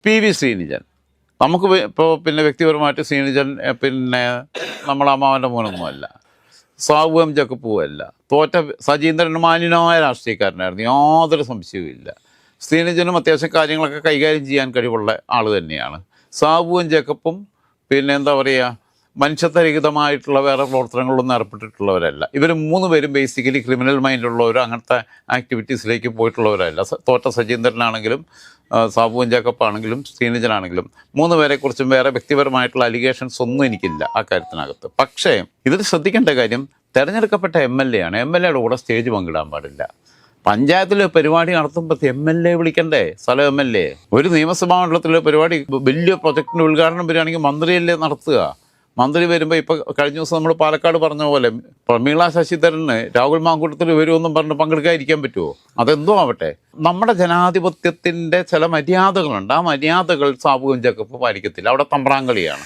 PV Sreenijan. നമുക്ക് ഇപ്പോൾ പിന്നെ വ്യക്തിപരമായിട്ട് ശ്രീനിജൻ പിന്നെ നമ്മളെ അമ്മാവൻ്റെ മോനൊന്നുമല്ല, സാബു എം ജക്കപ്പുമല്ല. തോറ്റ സജീന്ദ്രൻ മാന്യനായ രാഷ്ട്രീയക്കാരനായിരുന്നു, യാതൊരു സംശയവുമില്ല. ശ്രീനിജനും അത്യാവശ്യം കാര്യങ്ങളൊക്കെ കൈകാര്യം ചെയ്യാൻ കഴിവുള്ള ആൾ തന്നെയാണ്. സാബുവും ജക്കപ്പും പിന്നെ എന്താ പറയുക, മനുഷ്യത്വരഹിതമായിട്ടുള്ള വേറെ പ്രവർത്തനങ്ങളൊന്നും ഏർപ്പെട്ടിട്ടുള്ളവരല്ല. ഇവർ 3 പേരും ബേസിക്കലി ക്രിമിനൽ മൈൻഡുള്ളവരോ അങ്ങനത്തെ ആക്ടിവിറ്റീസിലേക്ക് പോയിട്ടുള്ളവരല്ല. തോറ്റ സജീന്ദ്രനാണെങ്കിലും സാബുവും ജേക്കപ്പാണെങ്കിലും ശ്രീനിജനാണെങ്കിലും 3 പേരെക്കുറിച്ചും വേറെ വ്യക്തിപരമായിട്ടുള്ള അലിഗേഷൻസ് ഒന്നും എനിക്കില്ല ആ കാര്യത്തിനകത്ത്. പക്ഷേ ഇതിൽ ശ്രദ്ധിക്കേണ്ട കാര്യം, തിരഞ്ഞെടുക്കപ്പെട്ട MLA ആണ്. MLAയുടെ കൂടെ സ്റ്റേജ് പങ്കിടാൻ പാടില്ല. പഞ്ചായത്തിൽ പരിപാടി നടത്തുമ്പോൾ MLA വിളിക്കണ്ടേ? സ്ഥലം MLA. ഒരു നിയമസഭാ മണ്ഡലത്തിലെ പരിപാടി വലിയ പ്രൊജക്ടിൻ്റെ ഉദ്ഘാടനം വരികയാണെങ്കിൽ മന്ത്രിയല്ലേ നടത്തുക? മന്ത്രി വരുമ്പോൾ ഇപ്പോൾ കഴിഞ്ഞ ദിവസം നമ്മൾ പാലക്കാട് പറഞ്ഞ പോലെ പ്രമീള ശശിധരന് രാഹുൽ മാങ്കൂട്ടത്തിൽ വരുമെന്നും പറഞ്ഞ് പങ്കെടുക്കാതിരിക്കാൻ പറ്റുമോ? അതെന്തോ ആവട്ടെ, നമ്മുടെ ജനാധിപത്യത്തിൻ്റെ ചില മര്യാദകളുണ്ട്. ആ മര്യാദകൾ സാബുവും ജക്കപ്പും പാലിക്കത്തില്ല. അവിടെ തമ്പ്രാങ്കളിയാണ്.